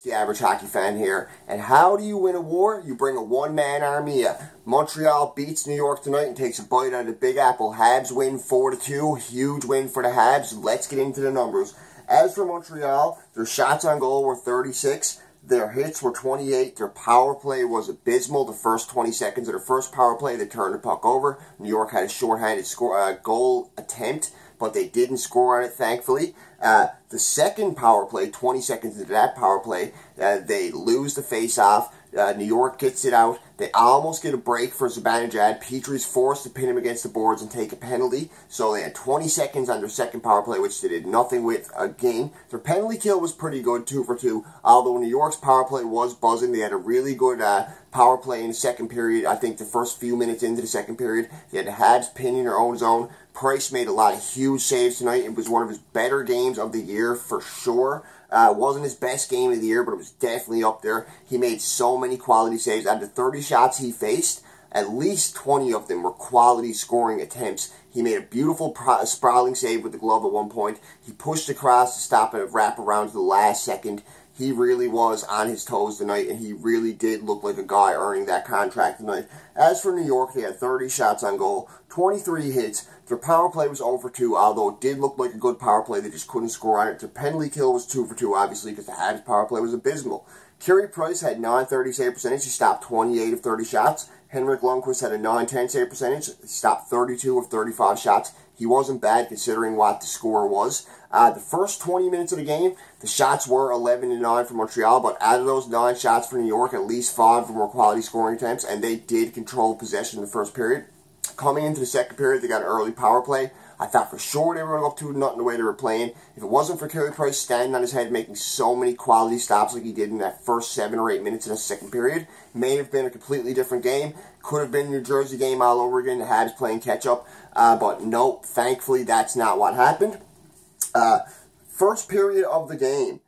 The average hockey fan here. And how do you win a war? You bring a one-man army. Montreal beats New York tonight and takes a bite out of the Big Apple. Habs win 4-2. Huge win for the Habs. Let's get into the numbers. As for Montreal, their shots on goal were 36. Their hits were 28. Their power play was abysmal. The first 20 seconds of their first power play, they turned the puck over. New York had a shorthanded goal attempt, but they didn't score on it, thankfully. The second power play, 20 seconds into that power play, they lose the face-off. New York gets it out. They almost get a break for Zibanejad. Petry's forced to pin him against the boards and take a penalty. So they had 20 seconds on their second power play, which they did nothing with again. Their penalty kill was pretty good, 2 for 2. Although New York's power play was buzzing. They had a really good power play in the second period. I think the first few minutes into the second period, they had the Habs pinning their own zone. Price made a lot of huge saves tonight. It was one of his better games of the year for sure. It wasn't his best game of the year, but it was definitely up there. He made so many quality saves. Out of the 30 shots he faced, at least 20 of them were quality scoring attempts. He made a beautiful sprawling save with the glove at one point. He pushed across to stop a wrap around to the last second. He really was on his toes tonight, and he really did look like a guy earning that contract tonight. As for New York, they had 30 shots on goal, 23 hits. Their power play was 0 for 2, although it did look like a good power play. They just couldn't score on it. Their penalty kill was 2 for 2, obviously, because the Habs power play was abysmal. Carey Price had 930 save percentage. He stopped 28 of 30 shots. Henrik Lundqvist had a 910 save percentage. He stopped 32 of 35 shots. He wasn't bad considering what the score was. The first 20 minutes of the game, the shots were 11-9 for Montreal, but out of those 9 shots for New York, at least 5 of them were quality scoring attempts, and they did control possession in the first period. Coming into the second period, they got an early power play. I thought for sure they were going to go up 2-0 the way they were playing. If it wasn't for Carey Price standing on his head, making so many quality stops like he did in that first 7 or 8 minutes in the second period, it may have been a completely different game. Could have been New Jersey game all over again, the Habs playing catch-up. But nope, thankfully that's not what happened. First period of the game.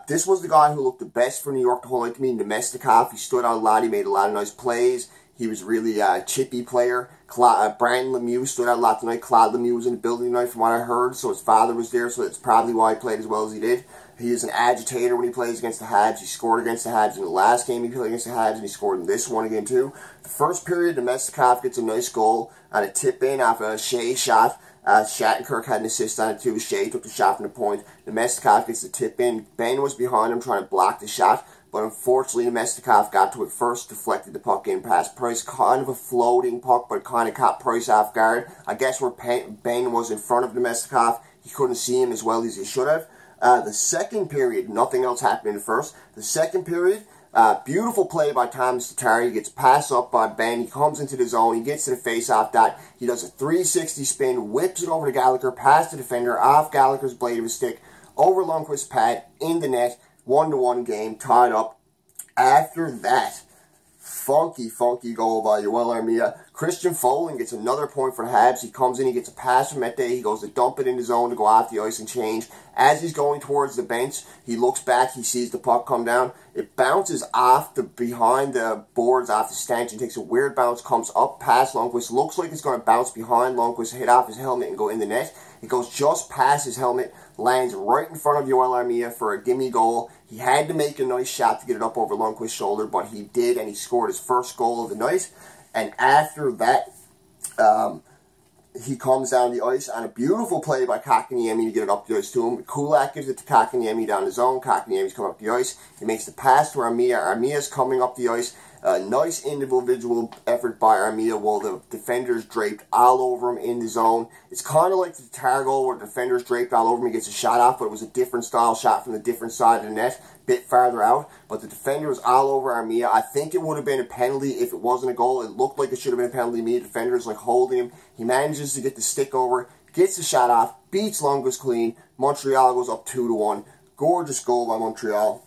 This was the guy who looked the best for New York the whole night to me, Nemestikov. He stood out a lot. He made a lot of nice plays. He was really a chippy player. Brandon Lemieux stood out a lot tonight. Claude Lemieux was in the building tonight from what I heard, so his father was there, so that's probably why he played as well as he did. He is an agitator when he plays against the Habs. He scored against the Habs in the last game he played against the Habs, and he scored in this one again too. The first period, Nemestikov gets a nice goal on a tip-in off a Shea shot. Shattenkirk had an assist on it too. Shea took the shot from the point. Nemestikov gets the tip-in. Ben was behind him trying to block the shot, but unfortunately, Nemestikov got to it first, deflected the puck in past Price. Kind of a floating puck, but kind of caught Price off guard. I guess where Ben was in front of Nemestikov, he couldn't see him as well as he should have. The second period, nothing else happened in the first. The second period, beautiful play by Thomas Tatar. He gets passed up by Ben. He comes into the zone. He gets to the face-off dot. He does a 360 spin, whips it over to Gallagher, past the defender, off Gallagher's blade of his stick, over Lundqvist's pad, in the net. 1-1 game, tied up. After that, funky goal by Yoel Armia. Christian Folin gets another point for the Habs. He comes in, he gets a pass from Mete. He goes to dump it in the zone to go off the ice and change. As he's going towards the bench, he looks back, he sees the puck come down. It bounces off behind the boards, off the stanchion, takes a weird bounce, comes up past Lundqvist. Looks like it's going to bounce behind Lundqvist, hit off his helmet and go in the net. It goes just past his helmet, lands right in front of Yoel Armia for a gimme goal. He had to make a nice shot to get it up over Lundqvist's shoulder, but he did, and he scored his first goal of the night. And after that, he comes down the ice on a beautiful play by Kotkaniemi to get it up the ice to him. Kulak gives it to Kotkaniemi down the zone. Kotkaniemi's coming up the ice. He makes the pass to Armia. Armia's coming up the ice. A nice individual effort by Armia while the defender's draped all over him in the zone. It's kind of like the Tatar goal where the defender's draped all over him. He gets a shot off, but it was a different style shot from the different side of the net, bit farther out. But the defender was all over Armia. I think it would have been a penalty if it wasn't a goal. It looked like it should have been a penalty to me. The defender's like holding him. He manages to get the stick over, gets the shot off, beats Lundqvist clean. Montreal goes up 2-1. Gorgeous goal by Montreal.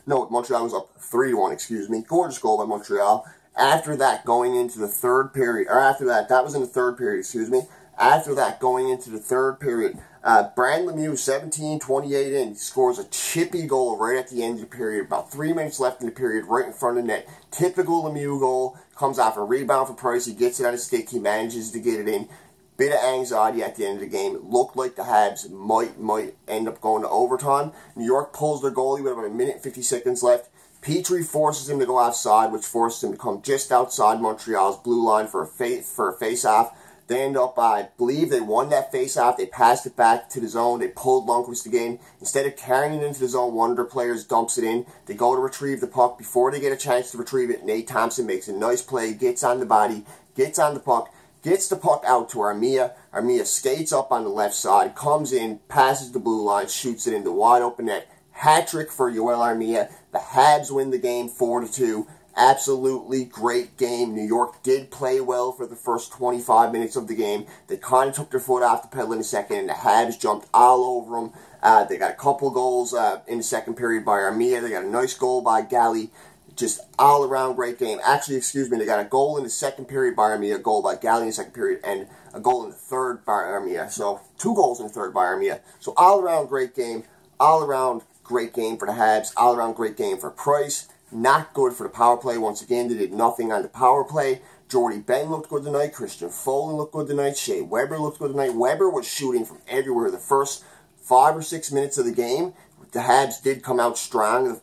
No, Montreal was up 3-1, excuse me. Gorgeous goal by Montreal. After that, going into the third period, that was in the third period, excuse me. After that, going into the third period, Brandon Lemieux, 17-28 in, scores a chippy goal right at the end of the period. About 3 minutes left in the period, right in front of the net. Typical Lemieux goal, comes off a rebound for Price. He gets it on his stick. He manages to get it in. Bit of anxiety at the end of the game. It looked like the Habs might end up going to overtime. New York pulls their goalie with about a minute and 50 seconds left. Petrie forces him to go offside, which forces him to come just outside Montreal's blue line for a face-off. They end up, I believe they won that face-off. They passed it back to the zone. They pulled Lundqvist again. Instead of carrying it into the zone, one of their players dumps it in. They go to retrieve the puck. Before they get a chance to retrieve it, Nate Thompson makes a nice play, gets on the body, gets on the puck, gets the puck out to Armia. Armia skates up on the left side, comes in, passes the blue line, shoots it into wide open net. Hat-trick for Yoel Armia. The Habs win the game 4-2. Absolutely great game. New York did play well for the first 25 minutes of the game. They kind of took their foot off the pedal in the second, and the Habs jumped all over them. They got a couple goals in the second period by Armia. They got a nice goal by Galley. Just all-around great game. Actually, excuse me, they got a goal in the second period by Armia, a goal by Galley in the second period, and a goal in the third by Armia. So, 2 goals in the third by Armia. So, all-around great game. All-around great game for the Habs. All-around great game for Price. Not good for the power play. Once again, they did nothing on the power play. Jordy Ben looked good tonight. Christian Foley looked good tonight. Shea Weber looked good tonight. Weber was shooting from everywhere. The first 5 or 6 minutes of the game, the Habs did come out strong.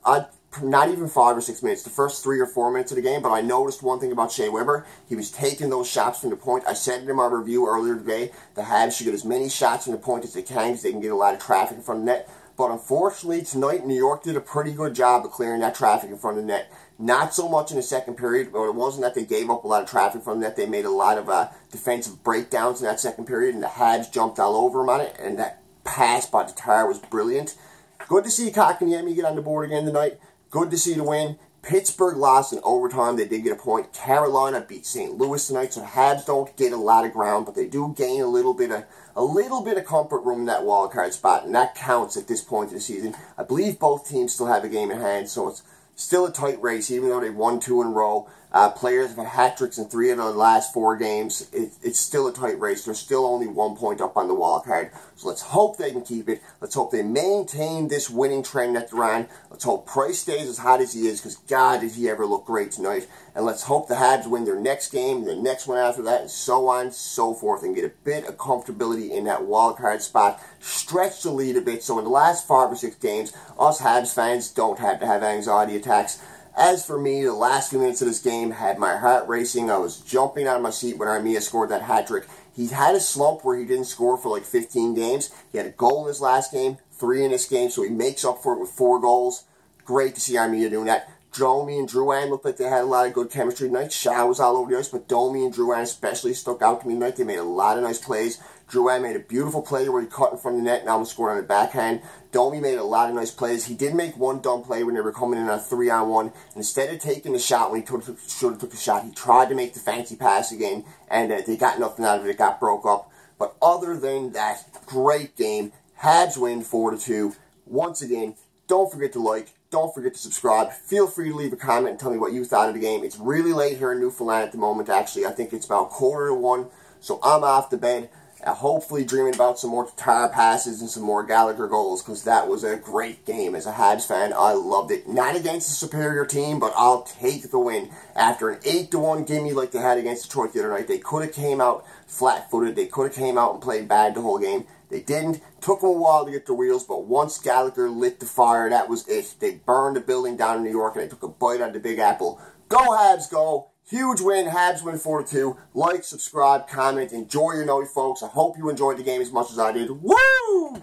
Not even 5 or 6 minutes. The first 3 or 4 minutes of the game. But I noticed one thing about Shea Weber. He was taking those shots from the point. I said it in my review earlier today. The Habs should get as many shots from the point as they can because they can get a lot of traffic in front of the net. But unfortunately, tonight, New York did a pretty good job of clearing that traffic in front of the net. Not so much in the second period, but it wasn't that they gave up a lot of traffic from the net. They made a lot of defensive breakdowns in that second period, and the Habs jumped all over them on it, and that pass by Tatar was brilliant. Good to see Kotkaniemi get on the board again tonight. Good to see the win. Pittsburgh lost in overtime. They did get a point. Carolina beat St. Louis tonight, so Habs don't get a lot of ground, but they do gain a little bit of comfort room in that wild card spot, and that counts at this point of the season. I believe both teams still have a game in hand, so it's still a tight race, even though they've won 2 in a row. Players have had hat-tricks in 3 of the last 4 games. It's still a tight race. They're still only 1 point up on the wild card. So let's hope they can keep it. Let's hope they maintain this winning trend that they're on. Let's hope Price stays as hot as he is, because God, did he ever look great tonight. And let's hope the Habs win their next game, the next one after that, and so on and so forth, and get a bit of comfortability in that wild card spot. Stretch the lead a bit, so in the last 5 or 6 games, us Habs fans don't have to have anxiety attacks. As for me, the last few minutes of this game had my heart racing. I was jumping out of my seat when Armia scored that hat-trick. He had a slump where he didn't score for like 15 games. He had a goal in his last game, 3 in this game, so he makes up for it with 4 goals. Great to see Armia doing that. Domi and Drouin looked like they had a lot of good chemistry tonight. Shaw was all over the ice, but Domi and Drouin especially stuck out to me tonight. They made a lot of nice plays. Drouin made a beautiful play where he cut in front of the net and almost scored on the backhand. Domi made a lot of nice plays. He did make one dumb play when they were coming in on a 3-on-1. Instead of taking the shot when he should have took the shot, he tried to make the fancy pass again, and they got nothing out of it. It got broke up. But other than that, great game. Habs win 4-2. Once again, don't forget to like. Don't forget to subscribe. Feel free to leave a comment and tell me what you thought of the game. It's really late here in Newfoundland at the moment, actually. I think it's about 1:45, so I'm off to bed. Hopefully dreaming about some more Tatar passes and some more Gallagher goals, because that was a great game. As a Habs fan, I loved it. Not against a superior team, but I'll take the win. After an 8-1 gimme like they had against Detroit the other night, they could have came out flat-footed. They could have came out and played bad the whole game. They didn't. Took them a while to get their wheels, but once Gallagher lit the fire, that was it. They burned the building down in New York, and they took a bite out of the Big Apple. Go Habs, go! Huge win. Habs win 4-2. Like, subscribe, comment. Enjoy your night, folks. I hope you enjoyed the game as much as I did. Woo!